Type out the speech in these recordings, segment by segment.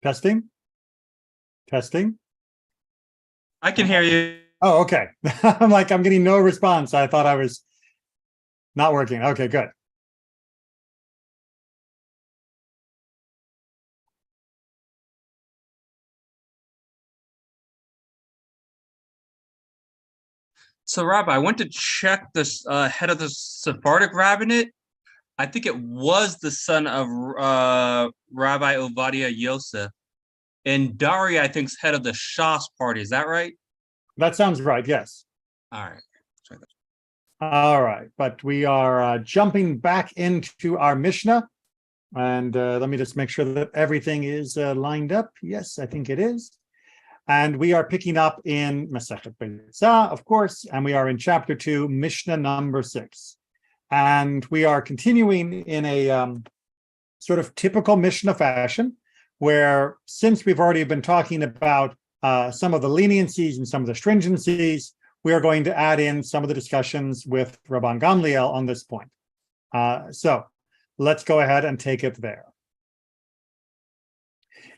Testing. Testing. I can hear you. Oh, okay. I'm getting no response. I thought I was not working. Okay, good. So, Rabbi, I went to check this head of the Sephardic rabbinate. I think it was the son of Rabbi Ovadia Yosef. And Dari, I think, is head of the Shas party. Is that right? That sounds right, yes. All right. All right, but we are jumping back into our Mishnah. And let me just make sure that everything is lined up. Yes, I think it is. And we are picking up in Masechet Beitzah, of course, and we are in chapter 2, Mishnah number 6. And we are continuing in a sort of typical Mishnah fashion, where since we've already been talking about some of the leniencies and some of the stringencies, we are going to add in some of the discussions with Rabban Gamliel on this point. So let's go ahead and take it there.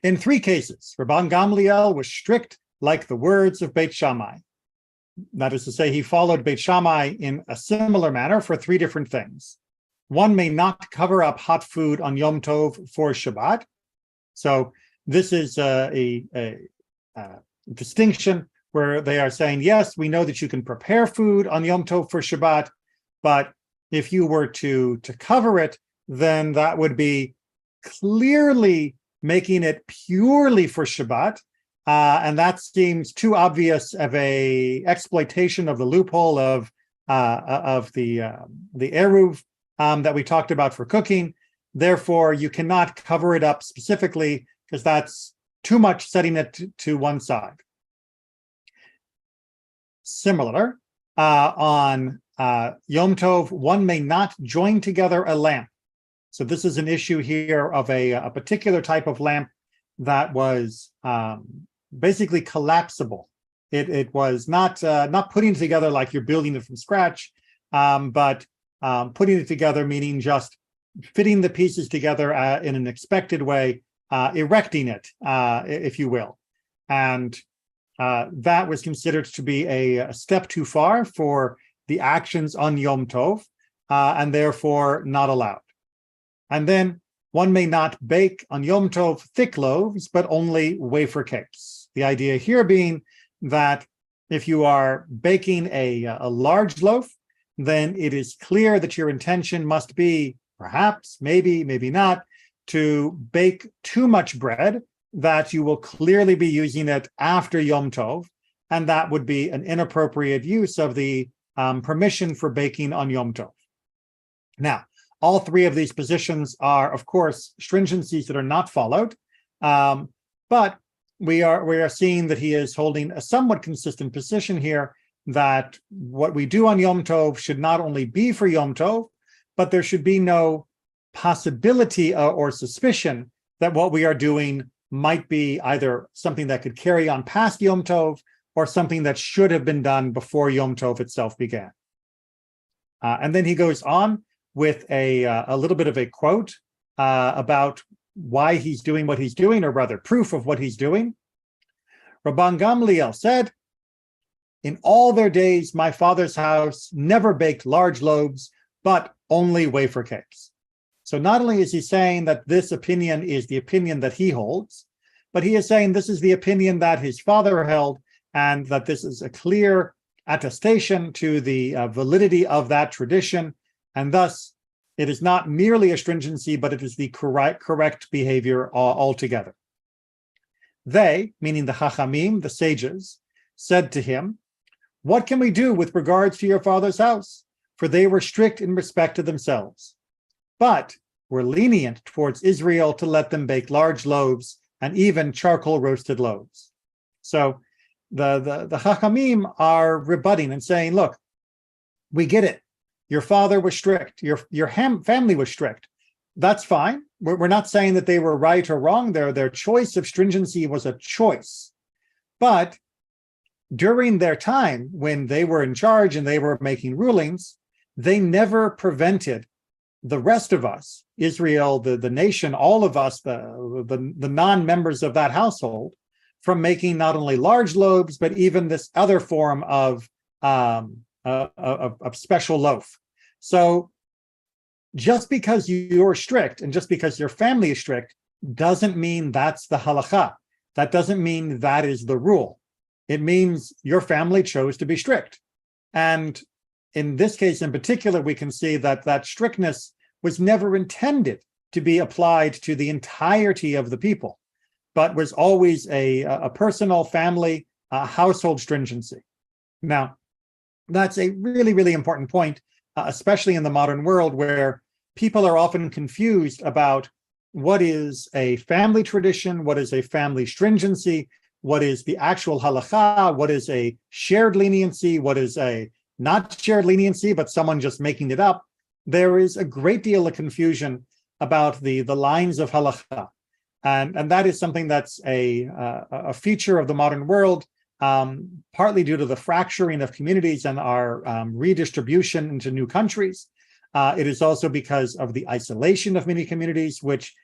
In 3 cases, Rabban Gamliel was strict like the words of Beit Shammai. That is to say, he followed Beit Shammai in a similar manner for 3 different things. One may not cover up hot food on Yom Tov for Shabbat. So this is a distinction where they are saying, yes, we know that you can prepare food on Yom Tov for Shabbat, but if you were to cover it, then that would be clearly making it purely for Shabbat, and that seems too obvious of a exploitation of the loophole of the eruv that we talked about for cooking. Therefore, you cannot cover it up specifically because that's too much setting it to one side. Similar, on Yom Tov, one may not join together a lamp. So this is an issue here of a particular type of lamp that was basically collapsible. It was not putting it together like you're building it from scratch, but putting it together meaning just fitting the pieces together in an expected way, erecting it, if you will. And that was considered to be a step too far for the actions on Yom Tov, and therefore not allowed. And then one may not bake on Yom Tov thick loaves, but only wafer cakes. The idea here being that if you are baking a large loaf, then it is clear that your intention must be, perhaps, maybe not, to bake too much bread, that you will clearly be using it after Yom Tov, and that would be an inappropriate use of the permission for baking on Yom Tov. Now, all 3 of these positions are, of course, stringencies that are not followed, but we are seeing that he is holding a somewhat consistent position here, that what we do on Yom Tov should not only be for Yom Tov, but there should be no possibility or suspicion that what we are doing might be either something that could carry on past Yom Tov or something that should have been done before Yom Tov itself began. And then he goes on with a little bit of a quote about why he's doing what he's doing, or rather proof of what he's doing. Rabban Gamliel said, "In all their days, my father's house never baked large loaves, but only wafer cakes." So not only is he saying that this opinion is the opinion that he holds, but he is saying this is the opinion that his father held, and that this is a clear attestation to the validity of that tradition. And thus, it is not merely a stringency, but it is the correct behavior altogether. They, meaning the Chachamim, the sages, said to him, "What can we do with regards to your father's house? For they were strict in respect to themselves, but were lenient towards Israel to let them bake large loaves and even charcoal roasted loaves." So the Chachamim are rebutting and saying, look, we get it. Your father was strict. Your family was strict. That's fine. We're not saying that they were right or wrong. Their choice of stringency was a choice. But during their time, when they were in charge and they were making rulings, they never prevented the rest of us, Israel, the nation, all of us, the non-members of that household, from making not only large loaves, but even this other form of special loaf. So just because you're strict and just because your family is strict doesn't mean that's the halakha. That doesn't mean that is the rule. It means your family chose to be strict. And in this case in particular, we can see that that strictness was never intended to be applied to the entirety of the people, but was always a personal, family, household stringency. Now, that's a really, really important point, especially in the modern world where people are often confused about what is a family tradition, what is a family stringency, what is the actual halakha, what is a shared leniency, what is a not shared leniency, but someone just making it up. There is a great deal of confusion about the lines of halakha. And that is something that's a feature of the modern world, partly due to the fracturing of communities and our redistribution into new countries. It is also because of the isolation of many communities, which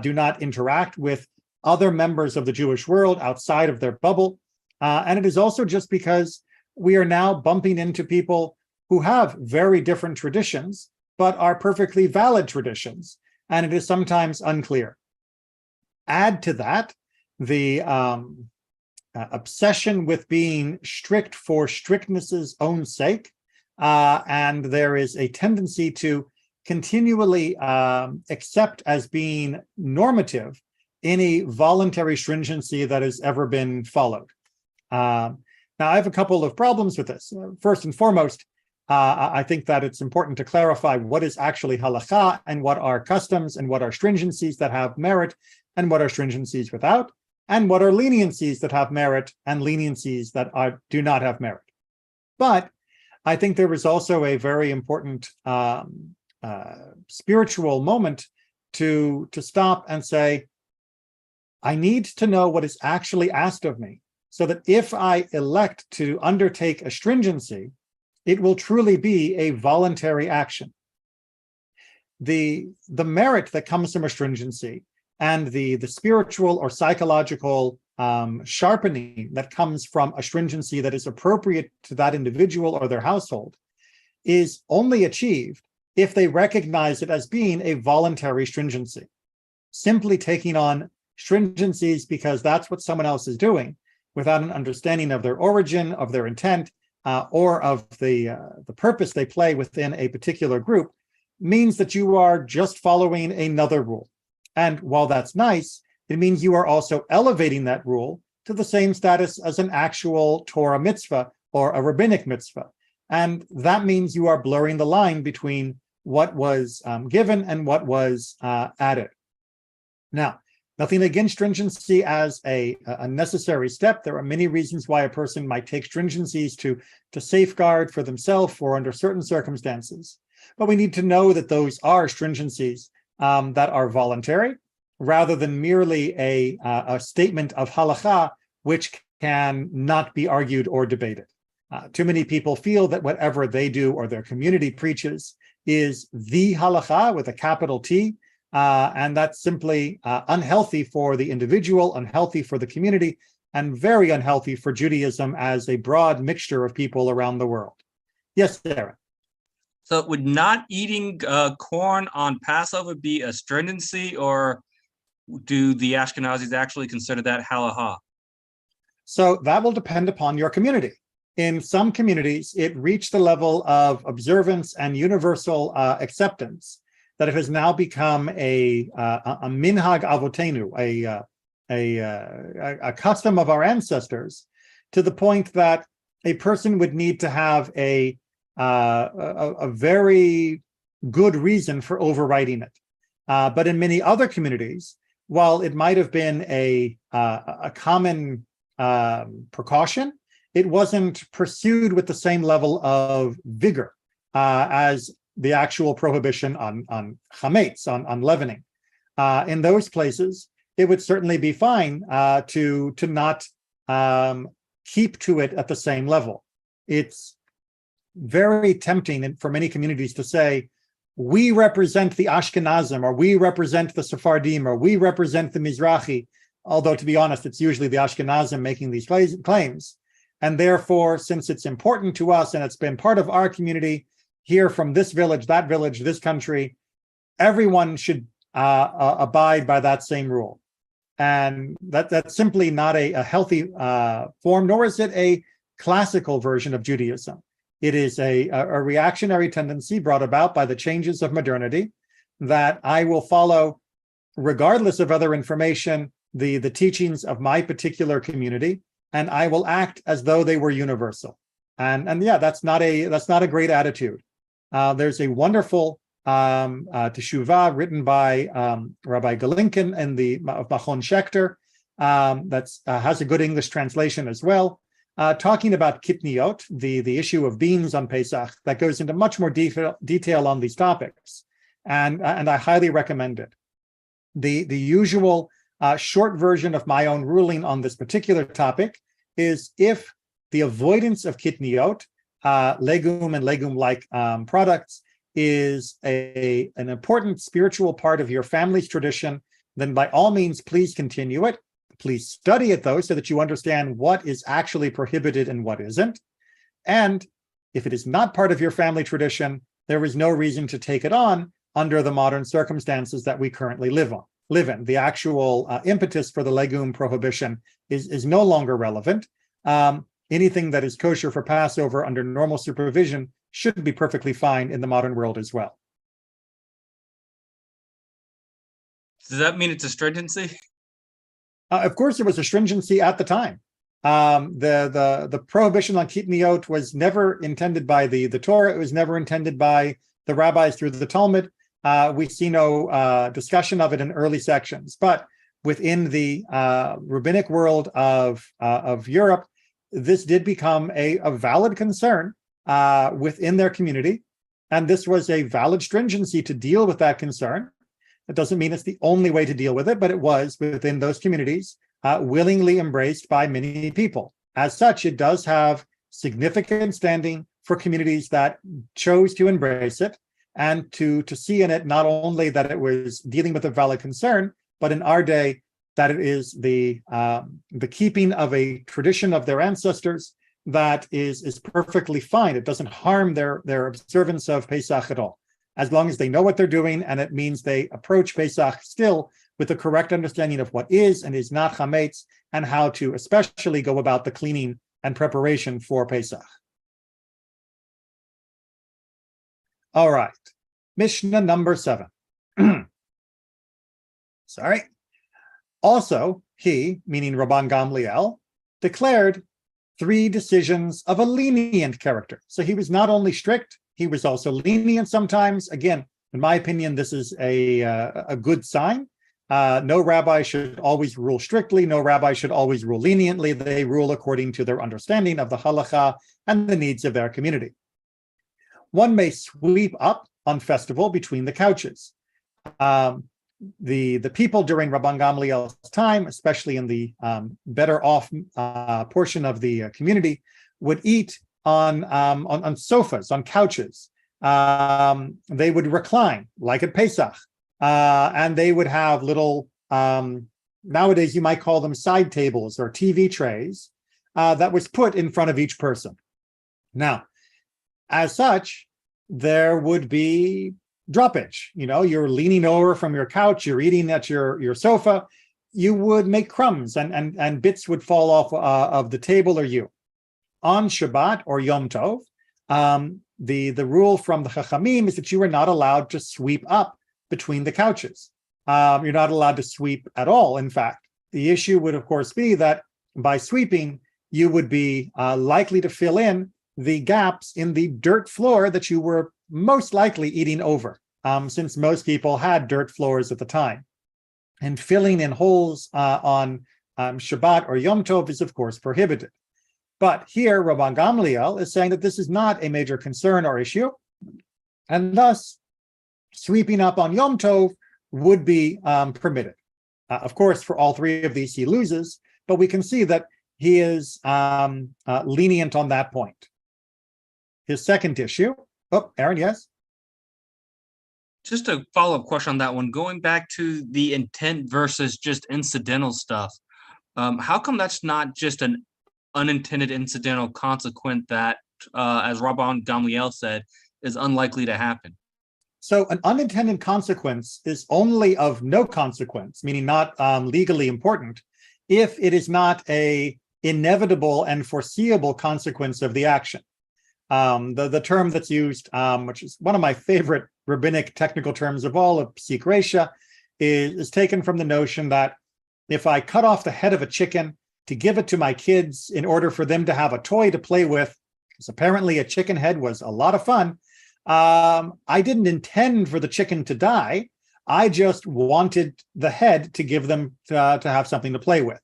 do not interact with other members of the Jewish world outside of their bubble. And it is also just because we are now bumping into people who have very different traditions, but are perfectly valid traditions. And it is sometimes unclear. Add to that the obsession with being strict for strictness's own sake. And there is a tendency to continually accept as being normative any voluntary stringency that has ever been followed. Now, I have a couple of problems with this. First and foremost, I think that it's important to clarify what is actually halakha and what are customs and what are stringencies that have merit and what are stringencies without, and what are leniencies that have merit and leniencies that do not have merit. But I think there is also a very important spiritual moment to stop and say, I need to know what is actually asked of me, so that if I elect to undertake a stringency, it will truly be a voluntary action. The merit that comes from a stringency and the spiritual or psychological sharpening that comes from a stringency that is appropriate to that individual or their household is only achieved if they recognize it as being a voluntary stringency. Simply taking on stringencies because that's what someone else is doing without an understanding of their origin, of their intent, or of the purpose they play within a particular group means that you are just following another rule. And while that's nice, it means you are also elevating that rule to the same status as an actual Torah mitzvah or a rabbinic mitzvah. And that means you are blurring the line between what was given and what was added. Now, nothing against stringency as a necessary step. There are many reasons why a person might take stringencies to safeguard for themselves or under certain circumstances. But we need to know that those are stringencies that are voluntary, rather than merely a statement of halakha, which can not be argued or debated. Too many people feel that whatever they do or their community preaches is the halakha with a capital T, and that's simply unhealthy for the individual, unhealthy for the community, and very unhealthy for Judaism as a broad mixture of people around the world. Yes, Sarah. So would not eating corn on Passover be a stringency, or do the Ashkenazis actually consider that halakha? So that will depend upon your community. In some communities, it reached the level of observance and universal acceptance that it has now become a minhag avotenu, a custom of our ancestors, to the point that a person would need to have a very good reason for overriding it. But in many other communities, while it might have been a common precaution, it wasn't pursued with the same level of vigor as the actual prohibition on chametz, on leavening. In those places, it would certainly be fine to not keep to it at the same level. It's very tempting for many communities to say, we represent the Ashkenazim, or we represent the Sephardim, or we represent the Mizrahi, although to be honest, it's usually the Ashkenazim making these claims. And therefore, since it's important to us and it's been part of our community here from this village, this country, everyone should abide by that same rule. And that's simply not a healthy form, nor is it a classical version of Judaism. It is a reactionary tendency brought about by the changes of modernity that I will follow, regardless of other information, the teachings of my particular community, and I will act as though they were universal. And yeah, that's not a great attitude. There's a wonderful teshuvah written by Rabbi Galinkin in the Machon Schechter that has a good English translation as well, talking about kitniot, the issue of beans on Pesach, that goes into much more detail on these topics, and I highly recommend it. The usual short version of my own ruling on this particular topic is if the avoidance of kitniot, legum and legum-like products, is an important spiritual part of your family's tradition, then by all means, please continue it. Please study it, though, so that you understand what is actually prohibited and what isn't. And if it is not part of your family tradition, there is no reason to take it on under the modern circumstances that we currently live in. The actual impetus for the legume prohibition is no longer relevant. Anything that is kosher for Passover under normal supervision should be perfectly fine in the modern world as well. Does that mean it's a stringency? Of course, it was a stringency at the time. The prohibition on kitniot was never intended by the Torah. It was never intended by the rabbis through the Talmud. We see no discussion of it in early sections. But within the rabbinic world of Europe, this did become a valid concern within their community. And this was a valid stringency to deal with that concern. It doesn't mean it's the only way to deal with it, but it was within those communities willingly embraced by many people. As such, it does have significant standing for communities that chose to embrace it and to see in it not only that it was dealing with a valid concern, but in our day, that it is the keeping of a tradition of their ancestors that is perfectly fine. It doesn't harm their observance of Pesach at all, as long as they know what they're doing, and it means they approach Pesach still with the correct understanding of what is and is not chametz, and how to especially go about the cleaning and preparation for Pesach. All right, Mishnah number 7. Sorry. Also, he, meaning Rabban Gamliel, declared 3 decisions of a lenient character. So he was not only strict, he was also lenient sometimes. Again, in my opinion, this is a good sign. No rabbi should always rule strictly. No rabbi should always rule leniently. They rule according to their understanding of the halacha and the needs of their community. One may sweep up on festival between the couches. The people during Rabban Gamliel's time, especially in the better off portion of the community, would eat on sofas, on couches. They would recline, like at Pesach, and they would have little, nowadays you might call them side tables or TV trays, that was put in front of each person. Now, as such, there would be droppage. You're leaning over from your couch, you're eating at your sofa, you would make crumbs and bits would fall off of the table or you. On Shabbat or Yom Tov, the rule from the Chachamim is that you are not allowed to sweep up between the couches. You're not allowed to sweep at all, in fact. The issue would, of course, be that by sweeping, you would be likely to fill in the gaps in the dirt floor that you were most likely eating over, since most people had dirt floors at the time. And filling in holes on Shabbat or Yom Tov is, of course, prohibited. But here, Rabban Gamliel is saying that this is not a major concern or issue, and thus sweeping up on Yom Tov would be permitted. Of course, for all 3 of these, he loses, but we can see that he is lenient on that point. His second issue, Aaron, yes? Just a follow-up question on that one. Going back to the intent versus just incidental stuff, how come that's not just an unintended incidental consequence that, as Rabban Gamliel said, is unlikely to happen? So an unintended consequence is only of no consequence, meaning not legally important, if it is not a inevitable and foreseeable consequence of the action. The term that's used, which is one of my favorite rabbinic technical terms of all, of psik resha, is taken from the notion that if I cut off the head of a chicken to give it to my kids in order for them to have a toy to play with, because apparently a chicken head was a lot of fun, I didn't intend for the chicken to die. I just wanted the head to give them to have something to play with.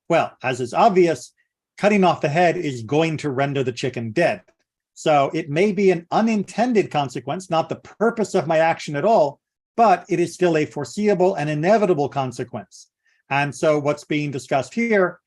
Well, as is obvious, cutting off the head is going to render the chicken dead. So it may be an unintended consequence, not the purpose of my action at all, but it is still a foreseeable and inevitable consequence. And so what's being discussed here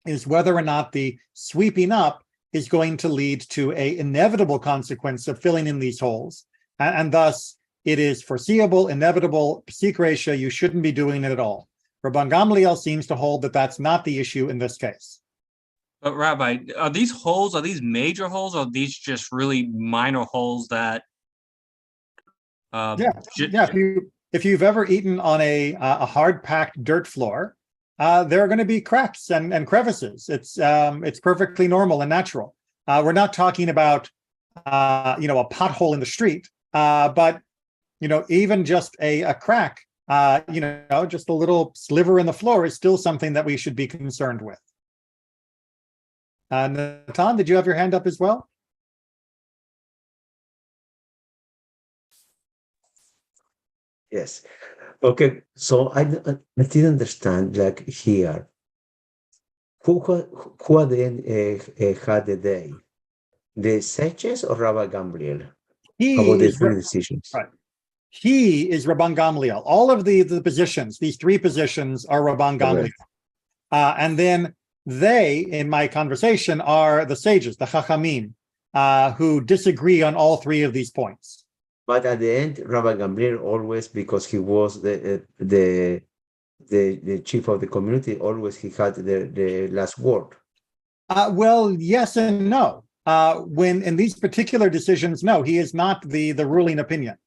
is whether or not the sweeping up is going to lead to an inevitable consequence of filling in these holes. And thus, it is foreseeable, inevitable, psik resha, you shouldn't be doing it at all. Rabban Gamliel seems to hold that that's not the issue in this case. But Rabbi, are these major holes, or are these just really minor holes that? If you've ever eaten on a hard-packed dirt floor, there are going to be cracks and crevices. It's perfectly normal and natural. We're not talking about a pothole in the street, but even just a crack, just a little sliver in the floor is still something that we should be concerned with. Natan, did you have your hand up as well? Yes. Okay. So I didn't understand, like here, who at the end had the day? The sages or Rabbi Gamliel? About the three decisions. Right. He is Rabban Gamliel. All of the positions, these three positions, are Rabban Gamliel. And then they, in my conversation, are the sages, the Chachamim, who disagree on all three of these points. But at the end, Rabbi Gamliel always, because he was the chief of the community, always he had the last word. Well, yes and no. When in these particular decisions, no, he is not the ruling opinion.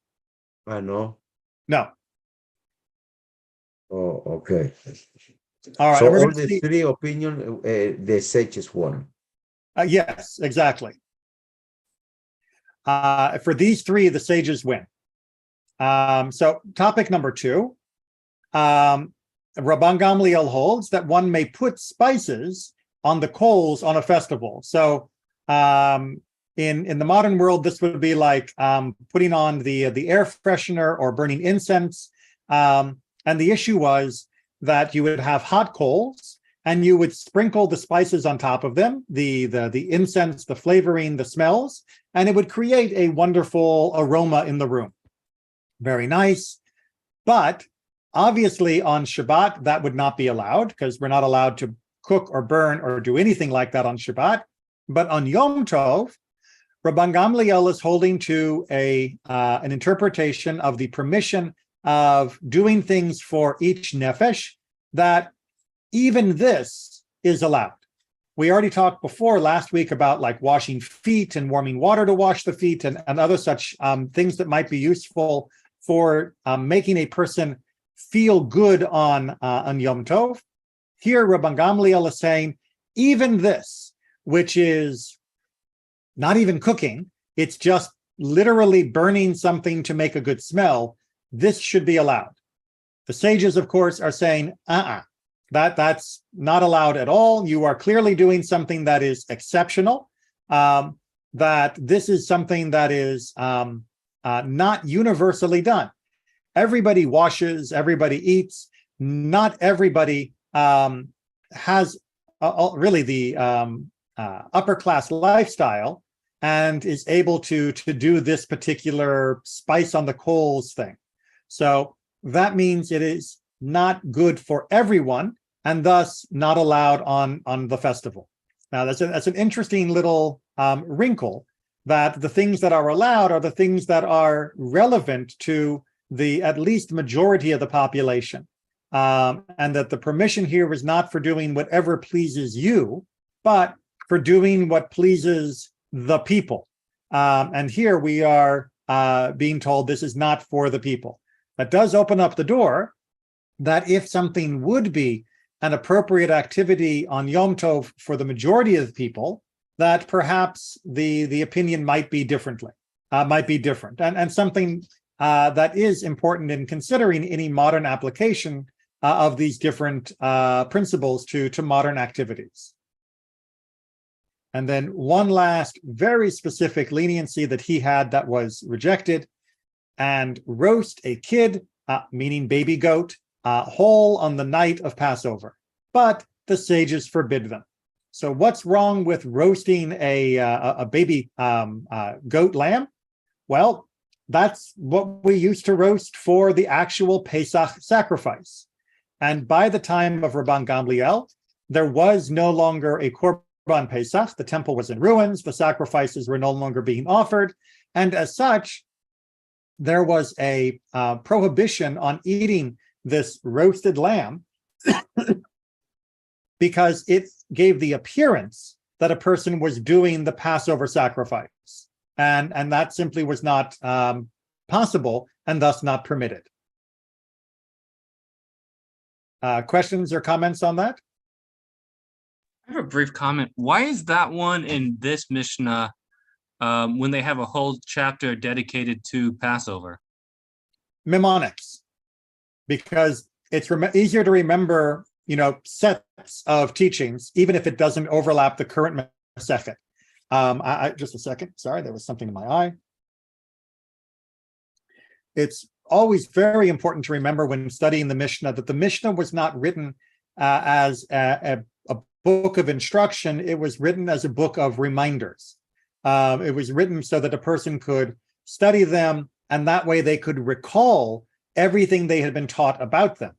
No. No. Oh, okay. All right. So all the three opinions, the sages won. Yes, exactly. For these three, the sages win. So topic number 2, Rabban Gamliel holds that one may put spices on the coals on a festival. So in the modern world, this would be like putting on the air freshener or burning incense. And the issue was that you would have hot coals and you would sprinkle the spices on top of them, the incense, the flavoring, the smells, and it would create a wonderful aroma in the room. Very nice. But obviously on Shabbat, that would not be allowed because we're not allowed to cook or burn or do anything like that on Shabbat. But on Yom Tov, Rabban Gamliel is holding to an interpretation of the permission of doing things for each nefesh, that even this is allowed. We already talked before last week about like washing feet and warming water to wash the feet and other such things that might be useful for making a person feel good on Yom Tov. Here, Rabban Gamliel is saying, even this, which is not even cooking, it's just literally burning something to make a good smell, this should be allowed. The sages, of course, are saying, that's not allowed at all. You are clearly doing something that is exceptional, that this is something that is not universally done. Everybody washes, everybody eats. Not everybody has really the upper class lifestyle and is able to do this particular spice on the coals thing. So that means it is not good for everyone and thus not allowed on the festival. Now that's an interesting little wrinkle that the things that are allowed are the things that are relevant to the at least majority of the population. And that the permission here is not for doing whatever pleases you, but for doing what pleases the people. And here we are being told this is not for the people. That does open up the door that if something would be an appropriate activity on Yom Tov for the majority of the people, that perhaps the opinion might be different. And something that is important in considering any modern application of these different principles to modern activities. And then one last very specific leniency that he had that was rejected, and roast a kid, meaning baby goat, whole on the night of Passover, but the sages forbid them. So what's wrong with roasting a baby goat lamb? Well, that's what we used to roast for the actual Pesach sacrifice. And by the time of Rabban Gamliel, there was no longer a Korban Pesach. The temple was in ruins. The sacrifices were no longer being offered. And as such, there was a prohibition on eating this roasted lamb because it gave the appearance that a person was doing the Passover sacrifice. And that simply was not possible and thus not permitted. Questions or comments on that? I have a brief comment. Why is that one in this Mishnah when they have a whole chapter dedicated to Passover? Mnemonics, because it's easier to remember, sets of teachings, even if it doesn't overlap the current Masechet. Just a second. Sorry, there was something in my eye. It's always very important to remember when studying the Mishnah that the Mishnah was not written as a book of instruction. It was written as a book of reminders. It was written so that a person could study them, and that way they could recall everything they had been taught about them.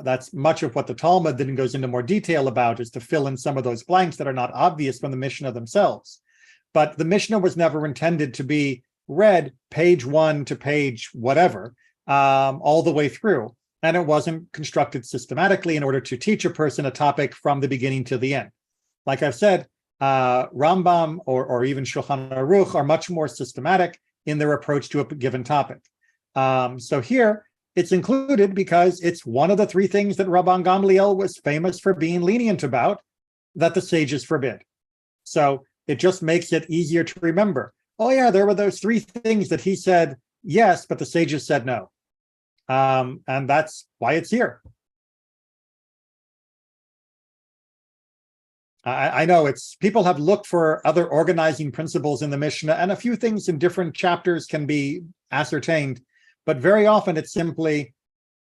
That's much of what the Talmud then goes into more detail about, is to fill in some of those blanks that are not obvious from the Mishnah themselves. But the Mishnah was never intended to be read page 1 to page whatever, all the way through. And it wasn't constructed systematically in order to teach a person a topic from the beginning to the end. Like I've said, Rambam or even Shulchan Aruch are much more systematic in their approach to a given topic. So here, it's included because it's one of the 3 things that Rabban Gamliel was famous for being lenient about, that the sages forbid. So it just makes it easier to remember. Oh yeah, there were those 3 things that he said yes, but the sages said no. And that's why it's here. I know people have looked for other organizing principles in the Mishnah, and a few things in different chapters can be ascertained. But very often it's simply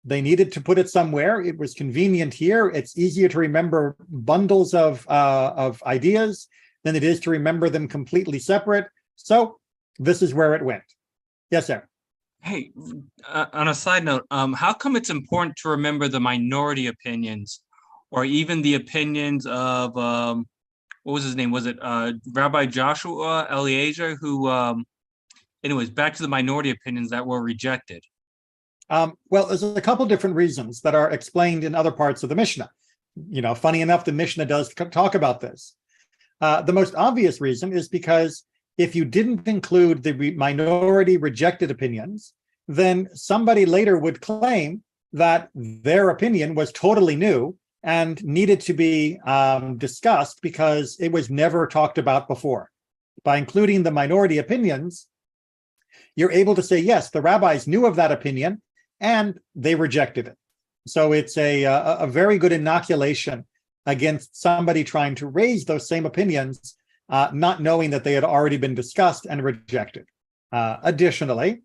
they needed to put it somewhere. It was convenient here. It's easier to remember bundles of ideas than it is to remember them completely separate. So this is where it went. Yes, sir. Hey, on a side note, how come it's important to remember the minority opinions, or even the opinions of what was his name? Was it Rabbi Joshua Eliezer, who anyways, back to the minority opinions that were rejected. Well, there's a couple different reasons that are explained in other parts of the Mishnah. Funny enough, the Mishnah does talk about this. The most obvious reason is because if you didn't include the minority rejected opinions, then somebody later would claim that their opinion was totally new and needed to be discussed because it was never talked about before. By including the minority opinions, you're able to say, yes, the rabbis knew of that opinion and they rejected it. So it's a very good inoculation against somebody trying to raise those same opinions, not knowing that they had already been discussed and rejected. Additionally,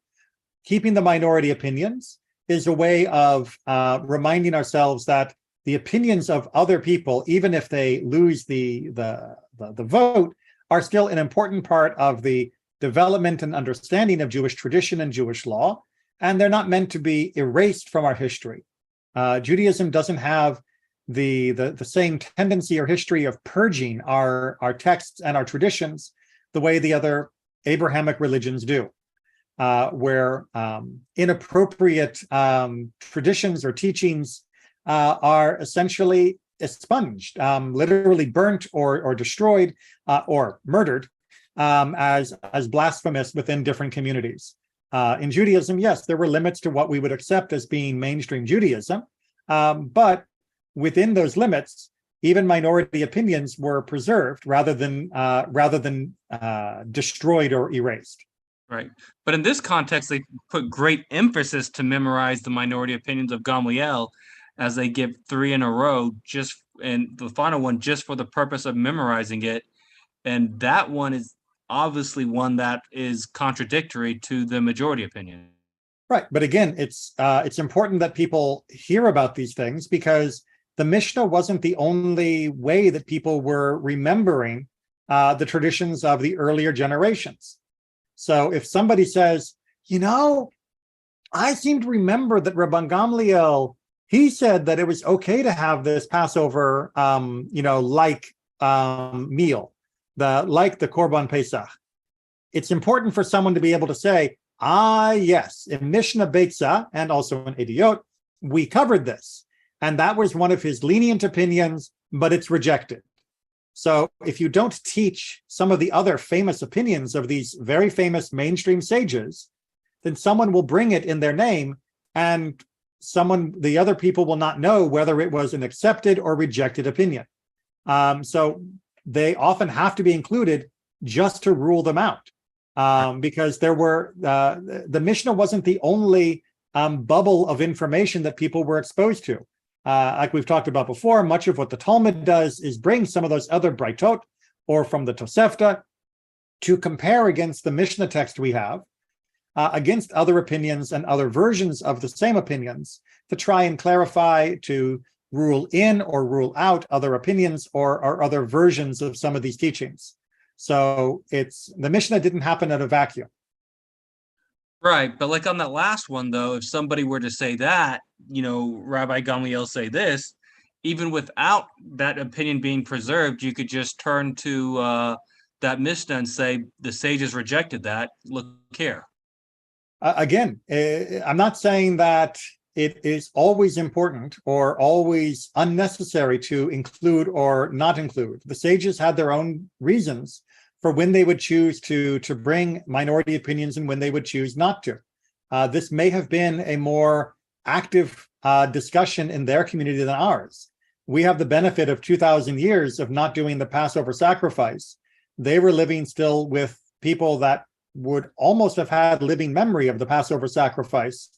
keeping the minority opinions is a way of reminding ourselves that the opinions of other people, even if they lose the vote, are still an important part of the development and understanding of Jewish tradition and Jewish law, and they're not meant to be erased from our history. Judaism doesn't have the same tendency or history of purging our texts and our traditions the way the other Abrahamic religions do, where inappropriate traditions or teachings are essentially expunged, literally burnt or destroyed or murdered as blasphemous within different communities. In Judaism, yes, there were limits to what we would accept as being mainstream Judaism, but within those limits, even minority opinions were preserved rather than destroyed or erased. Right. But in this context, they put great emphasis to memorize the minority opinions of Gamliel, as they give 3 in a row, and the final one just for the purpose of memorizing it. And that one is obviously one that is contradictory to the majority opinion. Right. But again, it's important that people hear about these things, because the Mishnah wasn't the only way that people were remembering the traditions of the earlier generations. So if somebody says, I seem to remember that Rabban Gamliel, he said that it was okay to have this Passover, meal, like the Korban Pesach. It's important for someone to be able to say, yes, in Mishnah Beitzah and also in Idiot, we covered this. And that was one of his lenient opinions, but it's rejected. So if you don't teach some of the other famous opinions of these very famous mainstream sages, then someone will bring it in their name, and the other people will not know whether it was an accepted or rejected opinion. So they often have to be included just to rule them out, because the Mishnah wasn't the only bubble of information that people were exposed to. Like we've talked about before, much of what the Talmud does is bring some of those other Braitot or from the Tosefta to compare against the Mishnah text we have, against other opinions and other versions of the same opinions, to try and clarify, to rule in or rule out other opinions or other versions of some of these teachings. So the Mishnah didn't happen in a vacuum. Right, but like on that last one, though, if somebody were to say that, Rabbi Gamliel say this, even without that opinion being preserved, you could just turn to that Mishnah and say, the sages rejected that, look here. Again, I'm not saying that it is always important or always unnecessary to include or not include. The sages had their own reasons for when they would choose to bring minority opinions and when they would choose not to. This may have been a more active discussion in their community than ours. We have the benefit of 2,000 years of not doing the Passover sacrifice. They were living still with people that would almost have had living memory of the Passover sacrifice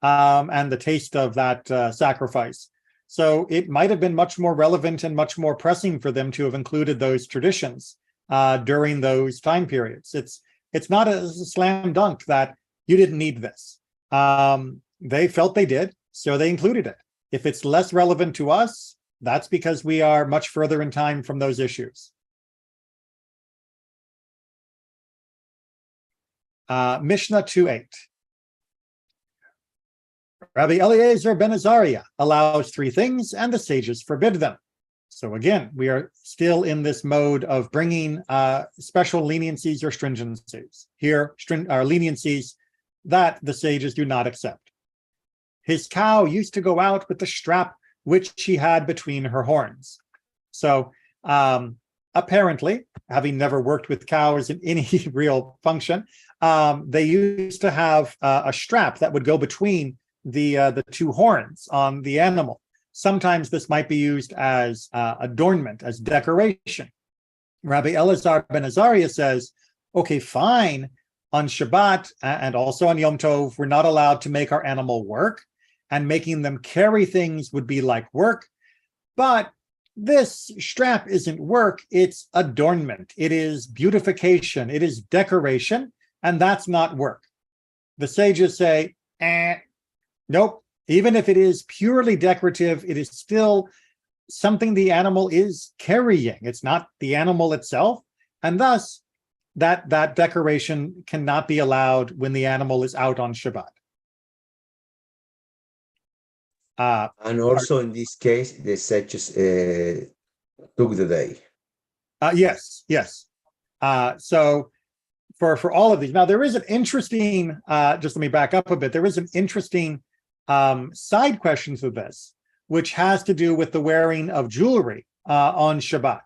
and the taste of that sacrifice. So it might have been much more relevant and much more pressing for them to have included those traditions during those time periods. It's not a slam dunk that you didn't need this. They felt they did, so they included it. If it's less relevant to us, that's because we are much further in time from those issues. Mishnah 2:8. Rabbi Eliezer ben Azariah allows 3 things, and the sages forbid them. So again, we are still in this mode of bringing special leniencies or stringencies. Here are leniencies that the sages do not accept. His cow used to go out with the strap which she had between her horns. So apparently, having never worked with cows in any real function, they used to have a strap that would go between the 2 horns on the animal. Sometimes this might be used as adornment, as decoration. Rabbi Elazar ben Azariah says, okay, fine, on Shabbat and also on Yom Tov, we're not allowed to make our animal work, and making them carry things would be like work. But this strap isn't work, it's adornment. It is beautification, it is decoration, and that's not work. The sages say, nope. Even if it is purely decorative, it is still something the animal is carrying. It's not the animal itself. And thus, that decoration cannot be allowed when the animal is out on Shabbat. And also in this case, the sages took the day. Yes. So for all of these. Now, there is an interesting, just let me back up a bit. There is an interesting side question to this, which has to do with the wearing of jewelry on Shabbat.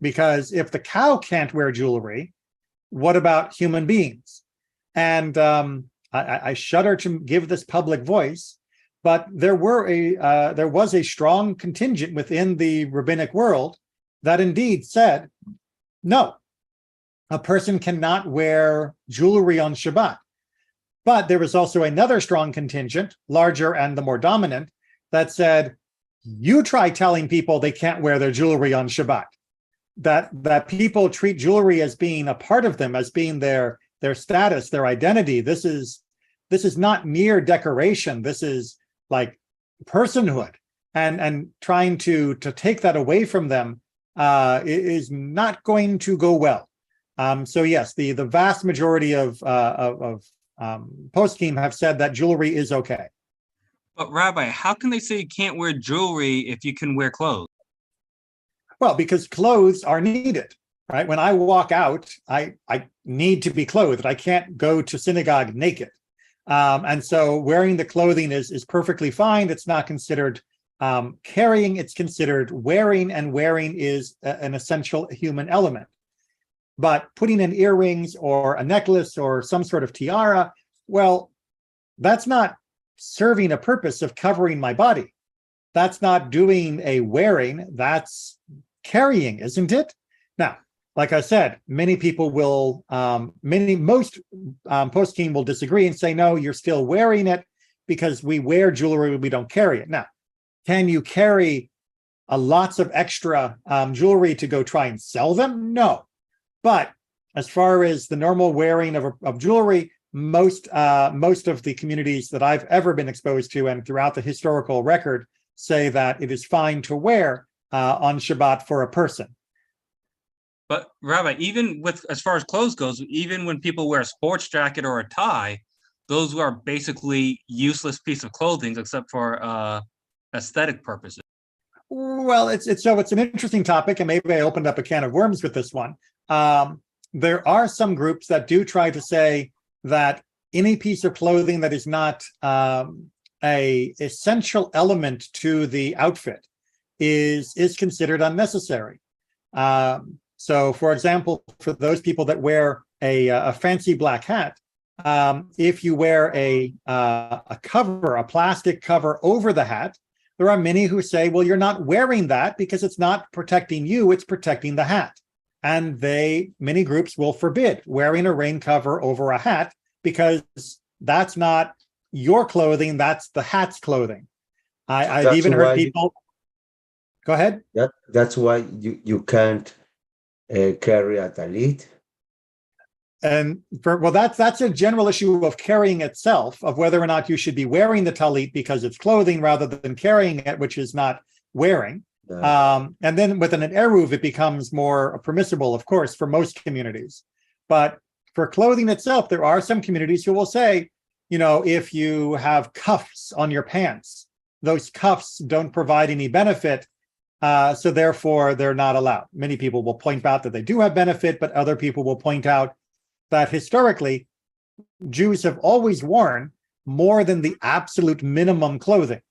Because if the cow can't wear jewelry, what about human beings? And I shudder to give this public voice, but there was a strong contingent within the rabbinic world that indeed said, no, a person cannot wear jewelry on Shabbat. But there was also another strong contingent, larger and the more dominant, that said, you try telling people they can't wear their jewelry on Shabbat. That people treat jewelry as being a part of them, as being their status, their identity. This is not mere decoration. This is like personhood, and trying to take that away from them is not going to go well. So yes, the vast majority of poskim have said that jewelry is okay. But Rabbi, how can they say you can't wear jewelry if you can wear clothes? Well, because clothes are needed, right? When I walk out, I need to be clothed. I can't go to synagogue naked. And so wearing the clothing is perfectly fine. It's not considered carrying, it's considered wearing, and wearing is an essential human element. But putting in earrings or a necklace or some sort of tiara, well, that's not serving a purpose of covering my body. That's not doing a wearing, that's carrying, isn't it? Now, like I said, many people will, most poskim will disagree and say, no, you're still wearing it because we wear jewelry, we don't carry it. Now, can you carry lots of extra jewelry to go try and sell them? No. But as far as the normal wearing of jewelry, most of the communities that I've ever been exposed to and throughout the historical record say that it is fine to wear on Shabbat for a person. But Rabbi, even with as far as clothes goes, even when people wear a sports jacket or a tie, those are basically useless piece of clothing except for aesthetic purposes. Well, it's an interesting topic, and maybe I opened up a can of worms with this one. There are some groups that do try to say that any piece of clothing that is not a essential element to the outfit is considered unnecessary. So, for example, for those people that wear a fancy black hat, if you wear a cover, a plastic cover over the hat, there are many who say, well, you're not wearing that because it's not protecting you, it's protecting the hat. And many groups will forbid wearing a rain cover over a hat because that's not your clothing, that's the hat's clothing. I've even heard people. Go ahead. That's why you can't carry a talit. And that's a general issue of carrying itself, of whether or not you should be wearing the talit because it's clothing rather than carrying it, which is not wearing. And then within an eruv, it becomes more permissible, of course, for most communities. But for clothing itself, there are some communities who will say, if you have cuffs on your pants, those cuffs don't provide any benefit, so therefore they're not allowed. Many people will point out that they do have benefit, but other people will point out that historically, Jews have always worn more than the absolute minimum clothing.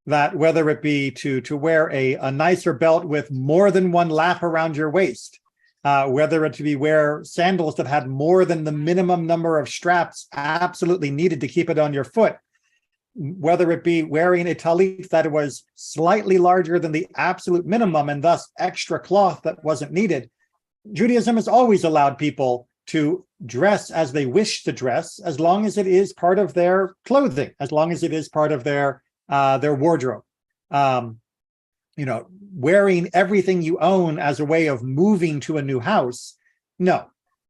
That whether it be to wear a nicer belt with more than one lap around your waist, whether it to be wear sandals that had more than the minimum number of straps absolutely needed to keep it on your foot, whether it be wearing a talit that was slightly larger than the absolute minimum and thus extra cloth that wasn't needed. Judaism has always allowed people to dress as they wish to dress, as long as it is part of their clothing, as long as it is part of their wardrobe. Wearing everything you own as a way of moving to a new house, no.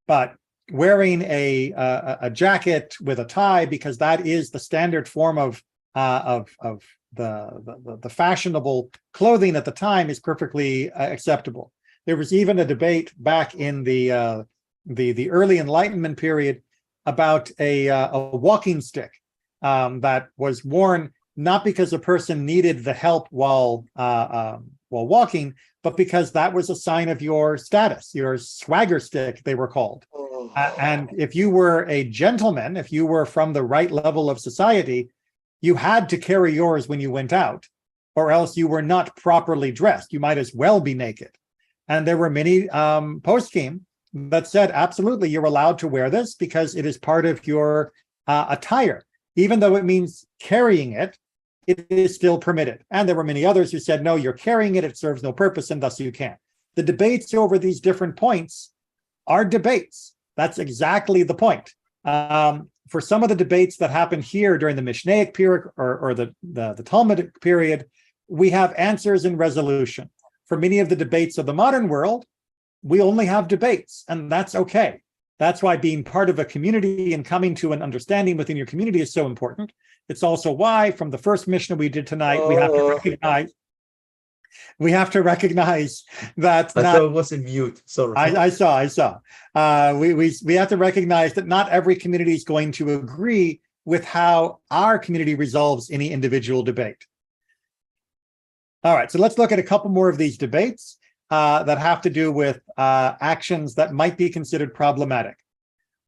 But wearing a jacket with a tie, because that is the standard form of the fashionable clothing at the time, is perfectly acceptable. There was even a debate back in the early Enlightenment period about a walking stick that was worn not because a person needed the help while walking, but because that was a sign of your status, your swagger stick, they were called. And if you were a gentleman, if you were from the right level of society, you had to carry yours when you went out, or else you were not properly dressed. You might as well be naked. And there were many poskim that said, absolutely, you're allowed to wear this because it is part of your attire. Even though it means carrying it, it is still permitted. And there were many others who said, no, you're carrying it, it serves no purpose, and thus you can't. The debates over these different points are debates. That's exactly the point. For some of the debates that happened here during the Mishnaic period or the Talmudic period, we have answers and resolution. For many of the debates of the modern world, we only have debates, and that's okay. That's why being part of a community and coming to an understanding within your community is so important. It's also why, from the first Mishnah we did tonight, we have to recognize that. I thought it was in mute. Sorry. I saw. We have to recognize that not every community is going to agree with how our community resolves any individual debate. All right, so let's look at a couple more of these debates that have to do with actions that might be considered problematic.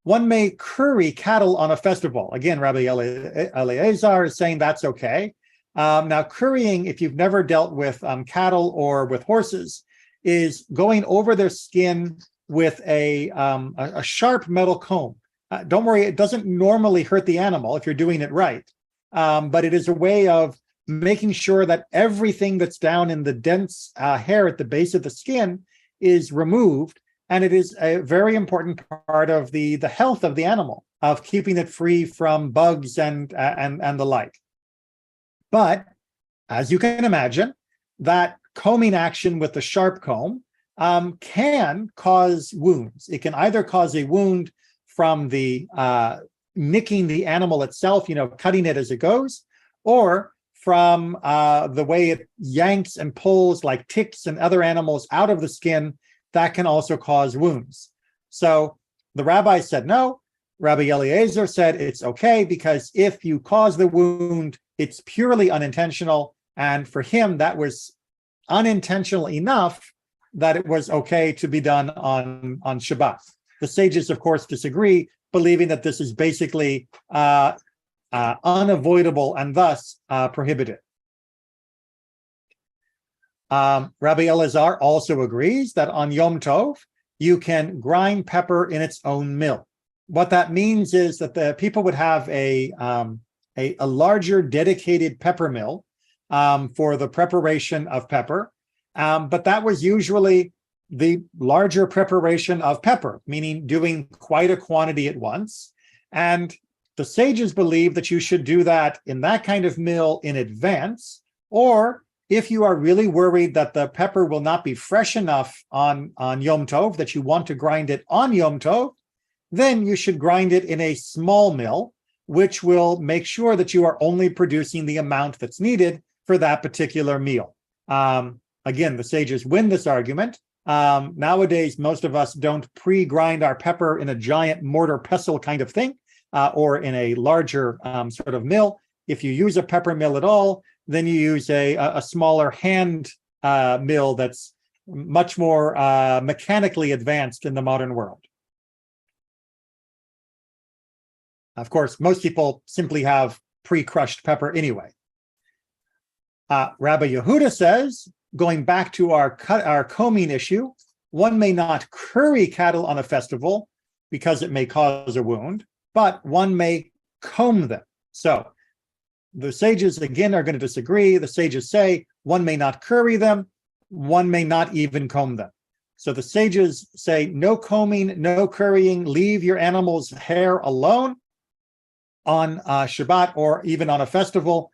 One may curry cattle on a festival. Again, Rabbi Eliezer is saying that's okay. Now, currying, if you've never dealt with cattle or with horses, is going over their skin with a sharp metal comb. Don't worry, it doesn't normally hurt the animal if you're doing it right, but it is a way of making sure that everything that's down in the dense hair at the base of the skin is removed. And it is a very important part of the health of the animal, of keeping it free from bugs and the like. But as you can imagine, that combing action with the sharp comb can cause wounds. It can either cause a wound from the nicking the animal itself, cutting it as it goes, or from the way it yanks and pulls like ticks and other animals out of the skin. That can also cause wounds. So the rabbi said no. Rabbi Eliezer said it's okay because if you cause the wound, it's purely unintentional. And for him, that was unintentional enough that it was okay to be done on Shabbat. The sages, of course, disagree, believing that this is basically unavoidable and thus prohibited. Rabbi Elazar also agrees that on Yom Tov, you can grind pepper in its own mill. What that means is that the people would have a larger dedicated pepper mill for the preparation of pepper, but that was usually the larger preparation of pepper, meaning doing quite a quantity at once. And the sages believe that you should do that in that kind of mill in advance, or if you are really worried that the pepper will not be fresh enough on Yom Tov, that you want to grind it on Yom Tov, then you should grind it in a small mill, which will make sure that you are only producing the amount that's needed for that particular meal. Again, the sages win this argument. Nowadays, most of us don't pre-grind our pepper in a giant mortar pestle kind of thing, or in a larger sort of mill. If you use a pepper mill at all, then you use a smaller hand mill that's much more mechanically advanced in the modern world. Of course, most people simply have pre-crushed pepper anyway. Rabbi Yehuda says, going back to our combing issue, one may not curry cattle on a festival because it may cause a wound, but one may comb them. So the sages, again, are going to disagree. The sages say one may not curry them, one may not even comb them. So the sages say no combing, no currying, leave your animal's hair alone on Shabbat or even on a festival.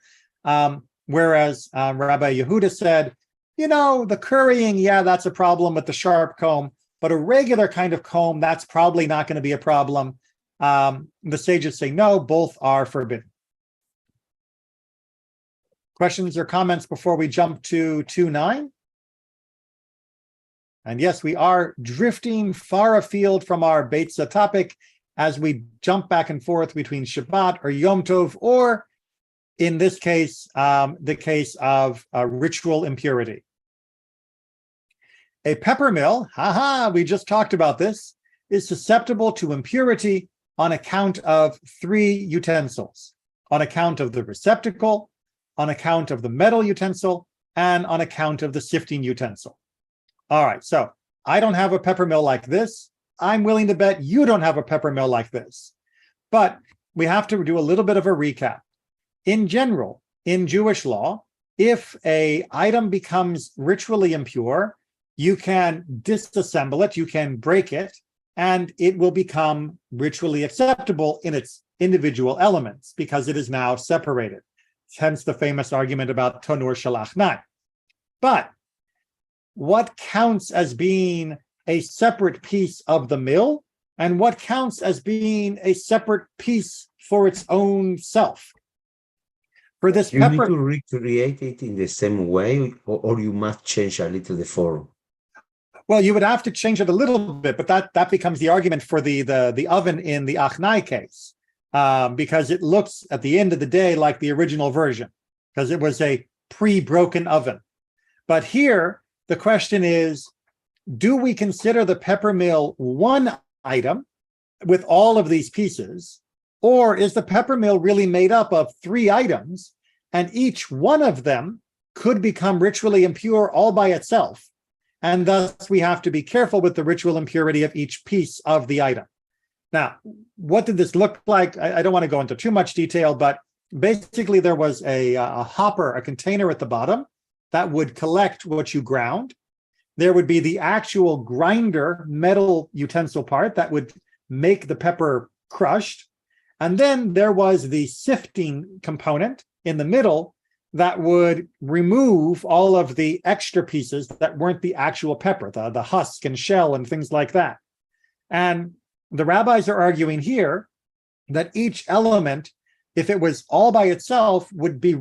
Whereas Rabbi Yehuda said, the currying, yeah, that's a problem with the sharp comb, but a regular kind of comb, that's probably not going to be a problem. The sages say no, both are forbidden. Questions or comments before we jump to 2.9? And yes, we are drifting far afield from our Beitzah topic as we jump back and forth between Shabbat or Yom Tov, or in this case, the case of ritual impurity. A pepper mill, we just talked about this, is susceptible to impurity on account of three utensils: on account of the receptacle, on account of the metal utensil, and on account of the sifting utensil. All right, so I don't have a pepper mill like this. I'm willing to bet you don't have a pepper mill like this. But we have to do a little bit of a recap. In general, in Jewish law, if an item becomes ritually impure, you can disassemble it, you can break it, and it will become ritually acceptable in its individual elements because it is now separated. Hence the famous argument about tonur shalachnai. But what counts as being a separate piece of the mill, and what counts as being a separate piece for its own self? For this You pepper, need to recreate it in the same way, or you must change a little the form. well, you would have to change it a little bit, but that becomes the argument for the oven in the achnai case, because it looks at the end of the day like the original version, because it was a pre-broken oven. But here, the question is, do we consider the pepper mill one item with all of these pieces, or is the pepper mill really made up of three items, and each one of them could become ritually impure all by itself? And thus, we have to be careful with the ritual impurity of each piece of the item. Now, what did this look like? I don't want to go into too much detail, but basically there was a hopper, a container at the bottom that would collect what you ground. There would be the actual grinder metal utensil part that would make the pepper crushed. And then there was the sifting component in the middle that would remove all of the extra pieces that weren't the actual pepper, the husk and shell and things like that. And the rabbis are arguing here that each element, if it was all by itself, would be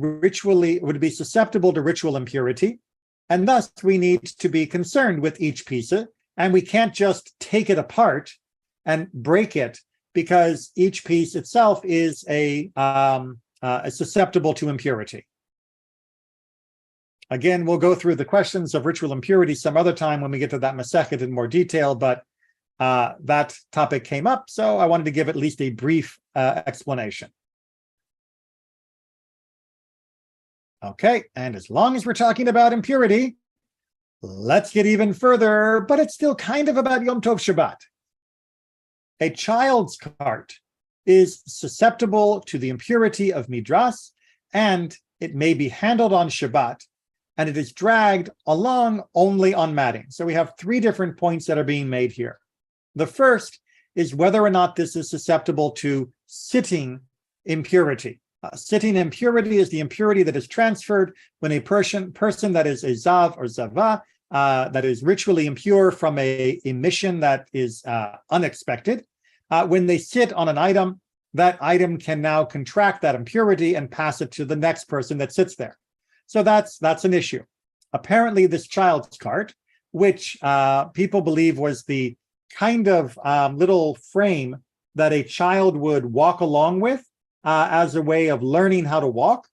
susceptible to ritual impurity. And thus we need to be concerned with each piece, and we can't just take it apart and break it because each piece itself is susceptible to impurity. Again, we'll go through the questions of ritual impurity some other time when we get to that Masechet in more detail, but that topic came up, so I wanted to give at least a brief explanation. Okay, and as long as we're talking about impurity, let's get even further, but it's still kind of about Yom Tov Shabbat. A child's cart is susceptible to the impurity of midras, and it may be handled on Shabbat, and it is dragged along only on matting. So we have three different points that are being made here. The first is whether or not this is susceptible to sitting impurity. Sitting impurity is the impurity that is transferred when a person that is a zav or zava, that is ritually impure from a mission that is unexpected, when they sit on an item, that item can now contract that impurity and pass it to the next person that sits there. So that's an issue. Apparently, this child's cart, which people believe was the kind of little frame that a child would walk along with as a way of learning how to walk,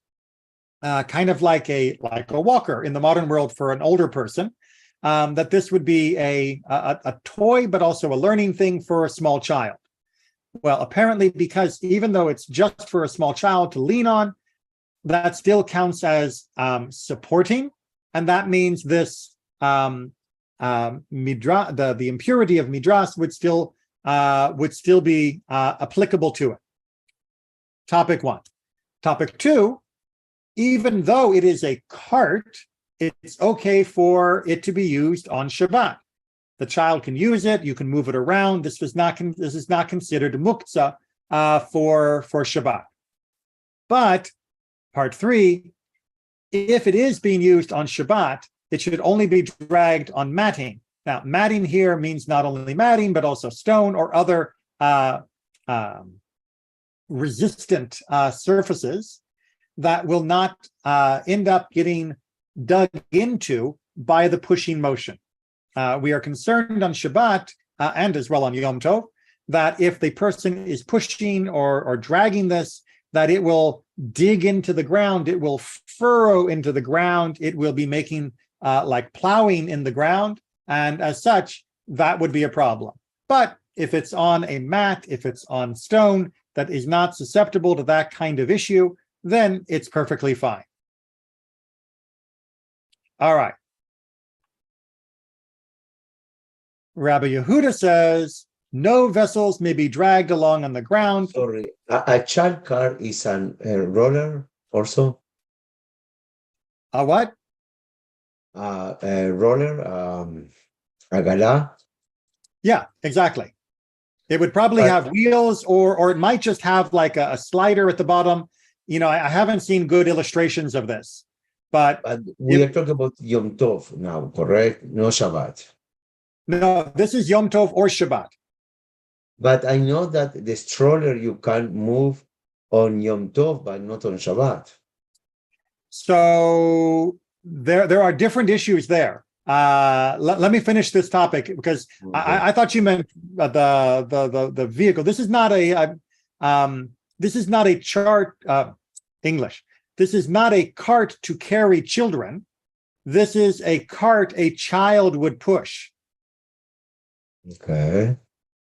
kind of like a walker in the modern world for an older person, that this would be a toy, but also a learning thing for a small child. Well, apparently, because even though it's just for a small child to lean on, that still counts as supporting, and that means this the impurity of midras would still be applicable to it. Topic one. Topic two, even though it is a cart, it's okay for it to be used on Shabbat. The child can use it, you can move it around. This is not considered muktzah for Shabbat. But part three, if it is being used on Shabbat, it should only be dragged on matting. Now, matting here means not only matting, but also stone or other resistant surfaces that will not end up getting dug into by the pushing motion. We are concerned on Shabbat and as well on Yom Tov that if the person is pushing or dragging this, that it will dig into the ground, it will furrow into the ground, it will be making like plowing in the ground, and as such, that would be a problem. But if it's on a mat, if it's on stone that is not susceptible to that kind of issue, then it's perfectly fine. All right. Rabbi Yehuda says, no vessels may be dragged along on the ground. Sorry, a child car is a roller also? A what? A roller, a gala? Yeah, exactly. It would probably have wheels, or it might just have like a slider at the bottom. You know, I haven't seen good illustrations of this, but we are talking about Yom Tov now, correct? No Shabbat. no, this is Yom Tov or Shabbat. But I know that the stroller you can move on Yom Tov, but not on Shabbat. So there are different issues there. Let me finish this topic because Okay. I thought you meant the vehicle. This is not a chart English. This is not a cart to carry children. This is a cart a child would push. Okay.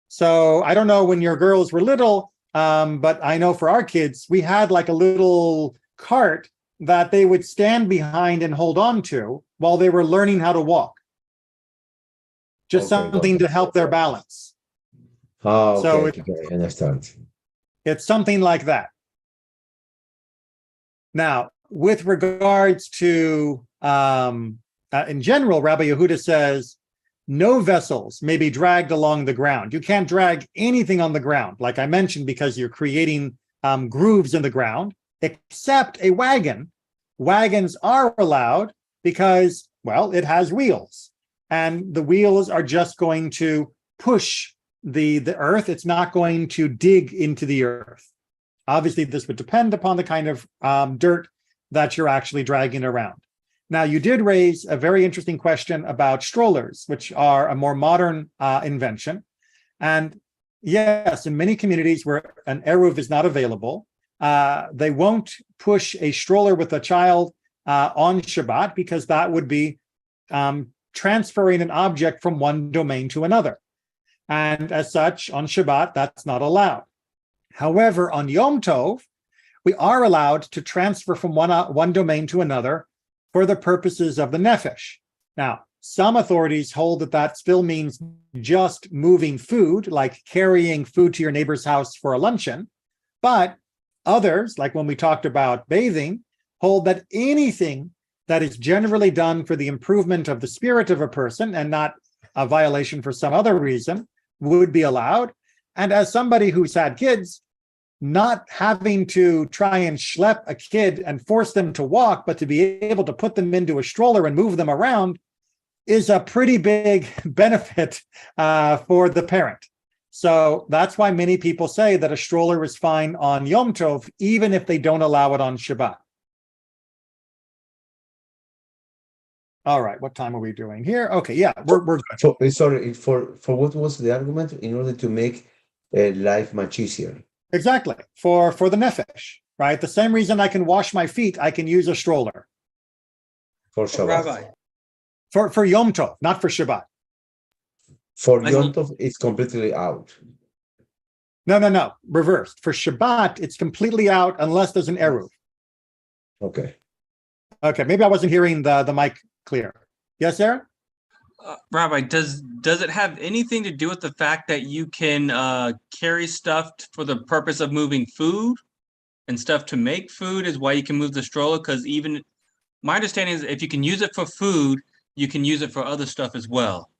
So I don't know when your girls were little, but I know for our kids, we had like a little cart that they would stand behind and hold on to while they were learning how to walk. Just Okay, something to help their balance. Oh, okay, So okay, I understand. it's something like that. Now, with regards to, in general, Rabbi Yehuda says, no vessels may be dragged along the ground. You can't drag anything on the ground, like I mentioned, because you're creating grooves in the ground, except a wagon. Wagons are allowed because, well, it has wheels. And the wheels are just going to push the earth. It's not going to dig into the earth. Obviously, this would depend upon the kind of dirt that you're actually dragging around. Now, you did raise a very interesting question about strollers, which are a more modern invention. And yes, in many communities where an eruv is not available, they won't push a stroller with a child on Shabbat because that would be transferring an object from one domain to another. And as such, on Shabbat, that's not allowed. However, on Yom Tov, we are allowed to transfer from one domain to another for the purposes of the nefesh. Now, some authorities hold that that still means just moving food, like carrying food to your neighbor's house for a luncheon. But others, like when we talked about bathing, hold that anything that is generally done for the improvement of the spirit of a person and not a violation for some other reason would be allowed. And as somebody who's had kids, not having to try and schlep a kid and force them to walk, but to be able to put them into a stroller and move them around is a pretty big benefit for the parent. So that's why many people say that a stroller is fine on Yom Tov, even if they don't allow it on Shabbat. All right, what time are we doing here? Okay, yeah, we're good. Sorry, for what was the argument? In order to make life much easier. Exactly, for the nefesh, right? The same reason I can wash my feet, I can use a stroller. For Shabbat. Rabbi. For Yom Tov, not for Shabbat. For Yom Tov, it's completely out. No, reversed. For Shabbat, it's completely out unless there's an eruv. Okay. Okay, maybe I wasn't hearing the mic clear. Yes, Aaron? Rabbi, does it have anything to do with the fact that you can carry stuff for the purpose of moving food and stuff to make food is why you can move the stroller? Because even my understanding is if you can use it for food, you can use it for other stuff as well.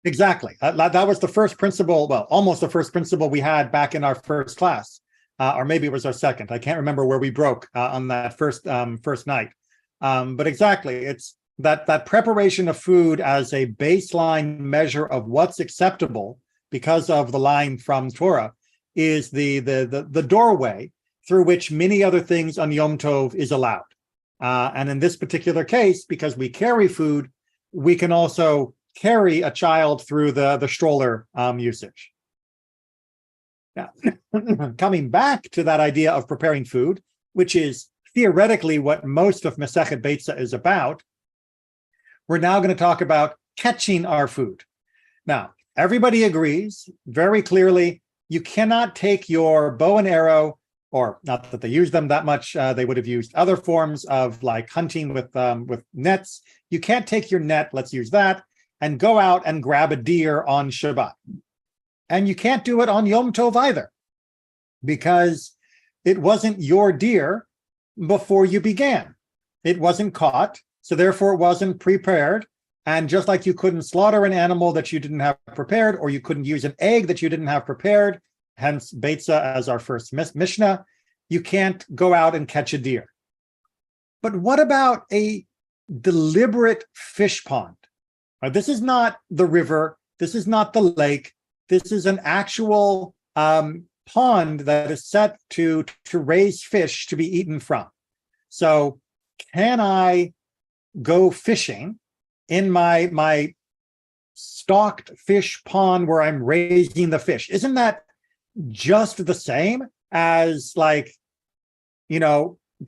Exactly. That was the first principle, well, almost the first principle we had back in our first class, or maybe it was our second. I can't remember where we broke on that first night. But exactly, it's that preparation of food as a baseline measure of what's acceptable because of the line from Torah is the doorway through which many other things on Yom Tov is allowed. And in this particular case, because we carry food, we can also carry a child through the stroller usage. Now, coming back to that idea of preparing food, which is theoretically what most of Masechet Beitzah is about, we're now going to talk about catching our food. Now, everybody agrees very clearly, you cannot take your bow and arrow, or not that they use them that much, they would have used other forms of like hunting with nets. You can't take your net, let's use that, and go out and grab a deer on Shabbat. And you can't do it on Yom Tov either, because it wasn't your deer before you began. It wasn't caught, so therefore it wasn't prepared. And just like you couldn't slaughter an animal that you didn't have prepared, or you couldn't use an egg that you didn't have prepared, hence Beitzah as our first Mishnah, you can't go out and catch a deer. But what about a deliberate fish pond? This is not the river. This is not the lake. This is an actual pond that is set to raise fish to be eaten from. So can I go fishing in my stocked fish pond where I'm raising the fish? Isn't that just the same as, like,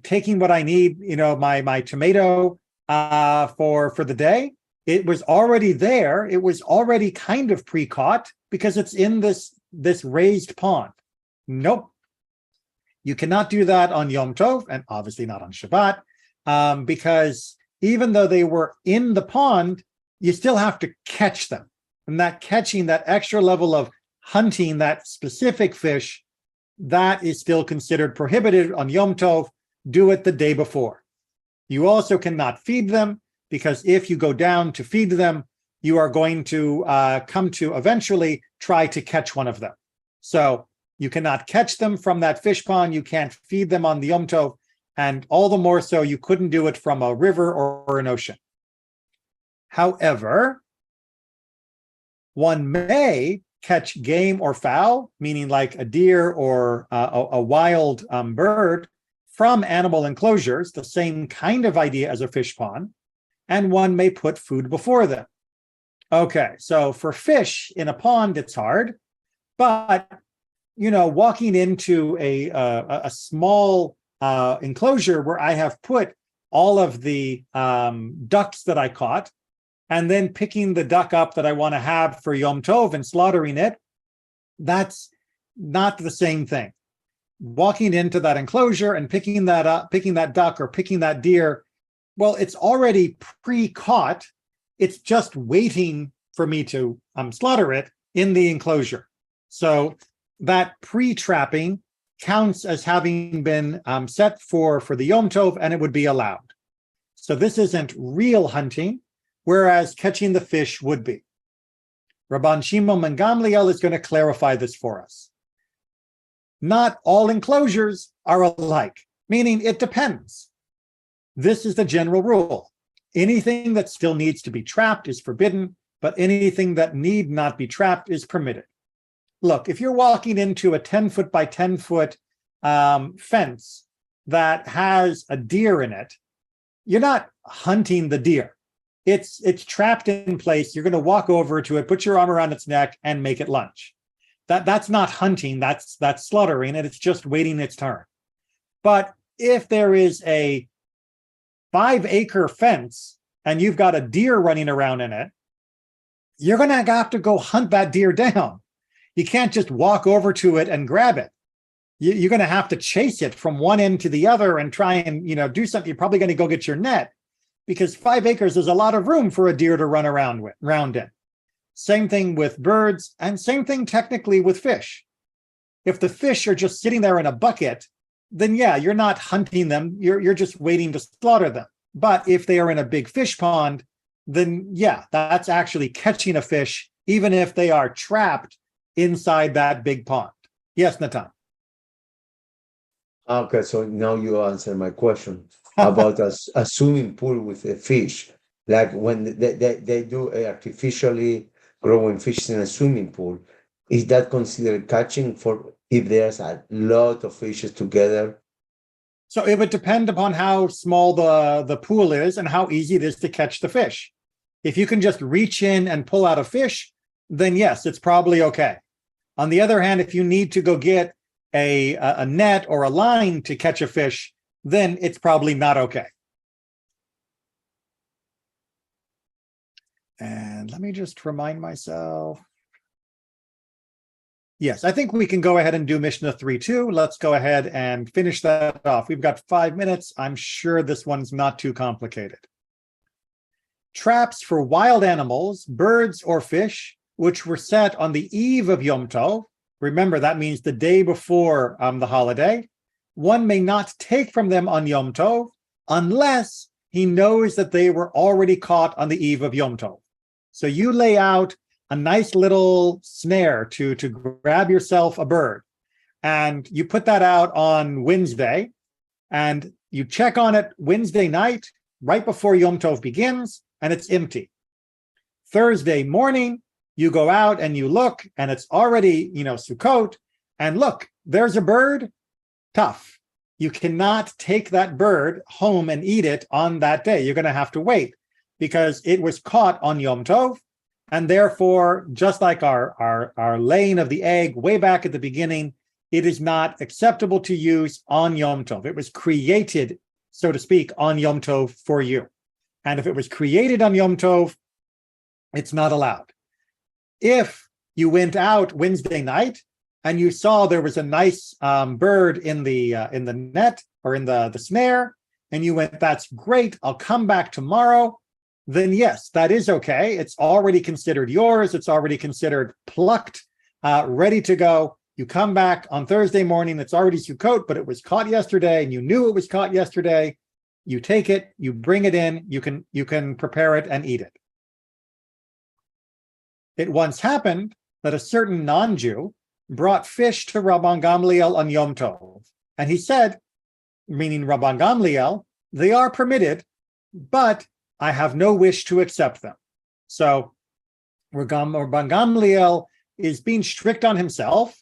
taking what I need, my tomato for the day? It was already there. It was already kind of pre-caught because it's in this raised pond. Nope. You cannot do that on Yom Tov, and obviously not on Shabbat, because even though they were in the pond, you still have to catch them. And that catching, that extra level of hunting that specific fish, that is still considered prohibited on Yom Tov. Do it the day before. You also cannot feed them, because if you go down to feed them, you are going to come to eventually try to catch one of them. So you cannot catch them from that fish pond. You can't feed them on the Yom Tov. And all the more so, you couldn't do it from a river or an ocean. However, one may catch game or fowl, meaning like a deer or a wild bird, from animal enclosures, the same kind of idea as a fish pond, and one may put food before them. Okay, so for fish in a pond, it's hard, but walking into a small enclosure where I have put all of the ducks that I caught, and then picking the duck up that I want to have for Yom Tov and slaughtering it, that's not the same thing. Walking into that enclosure and picking that up, picking that duck or picking that deer, well, it's already pre-caught. It's just waiting for me to slaughter it in the enclosure. So that pre-trapping counts as having been set for the Yom Tov, and it would be allowed. So this isn't real hunting, whereas catching the fish would be. Rabban Shimon ben Gamliel is going to clarify this for us. Not all enclosures are alike, meaning it depends. This is the general rule. Anything that still needs to be trapped is forbidden, but anything that need not be trapped is permitted. Look, if you're walking into a 10-foot by 10-foot fence that has a deer in it, you're not hunting the deer. It's trapped in place. You're going to walk over to it, put your arm around its neck, and make it lunch. That's not hunting. That's slaughtering, and it's just waiting its turn. But if there is a 5-acre fence and you've got a deer running around in it, you're going to have to go hunt that deer down. You can't just walk over to it and grab it. You're going to have to chase it from one end to the other and try and do something. You're probably going to go get your net, because 5 acres is a lot of room for a deer to run around in. Same thing with birds, and same thing technically with fish. If the fish are just sitting there in a bucket, then yeah, you're not hunting them. You're just waiting to slaughter them. But if they are in a big fish pond, then yeah, that's actually catching a fish, even if they are trapped inside that big pond. Yes, Natan. Okay, so now you answer my question about a swimming pool with a fish. Like when they do artificially growing fish in a swimming pool, is that considered catching for if there's a lot of fishes together? So it would depend upon how small the pool is and how easy it is to catch the fish. If you can just reach in and pull out a fish, then yes, it's probably okay. On the other hand, if you need to go get a net or a line to catch a fish, then it's probably not okay. And let me just remind myself. Yes, I think we can go ahead and do Mishnah 3 too. Let's go ahead and finish that off. We've got 5 minutes. I'm sure this one's not too complicated. Traps for wild animals, birds, or fish, which were set on the eve of Yom Tov. Remember, that means the day before the holiday. One may not take from them on Yom Tov unless he knows that they were already caught on the eve of Yom Tov. So you lay out a nice little snare to grab yourself a bird, and you put that out on Wednesday, and you check on it Wednesday night, right before Yom Tov begins, and it's empty. Thursday morning, you go out and you look, and it's already, Sukkot, and look, there's a bird. Tough. You cannot take that bird home and eat it on that day. You're going to have to wait because it was caught on Yom Tov. And therefore, just like our laying of the egg way back at the beginning, it is not acceptable to use on Yom Tov. It was created, so to speak, on Yom Tov for you. And if it was created on Yom Tov, it's not allowed. If you went out Wednesday night and you saw there was a nice bird in the net or in the snare, and you went, that's great, I'll come back tomorrow, then yes, that is okay. It's already considered yours. It's already considered plucked, ready to go. You come back on Thursday morning, it's already Sukkot, but it was caught yesterday, and you knew it was caught yesterday. You take it, you bring it in, you can prepare it and eat it. It once happened that a certain non-Jew brought fish to Rabban Gamliel on Yom Tov. And he said, meaning Rabban Gamliel, they are permitted, but I have no wish to accept them. So Rabban Gamliel is being strict on himself,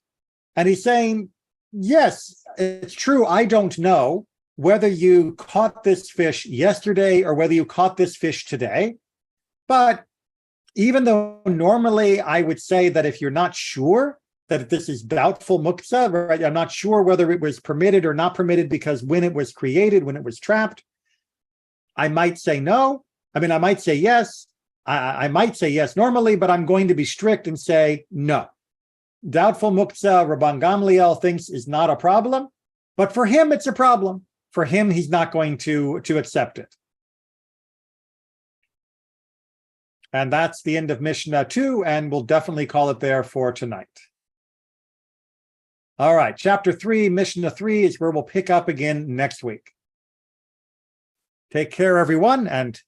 and he's saying, yes, it's true, I don't know whether you caught this fish yesterday or whether you caught this fish today, but even though normally I would say that if you're not sure that this is doubtful muktzah, right? I'm not sure whether it was permitted or not permitted because when it was created, when it was trapped, I might say no. I mean, I might say yes. I might say yes normally, but I'm going to be strict and say no. Doubtful muktzah, Rabban Gamliel thinks is not a problem, but for him, it's a problem. For him, he's not going to accept it. And that's the end of Mishnah 2, and we'll definitely call it there for tonight. All right, chapter 3, Mishnah 3 is where we'll pick up again next week. Take care, everyone, and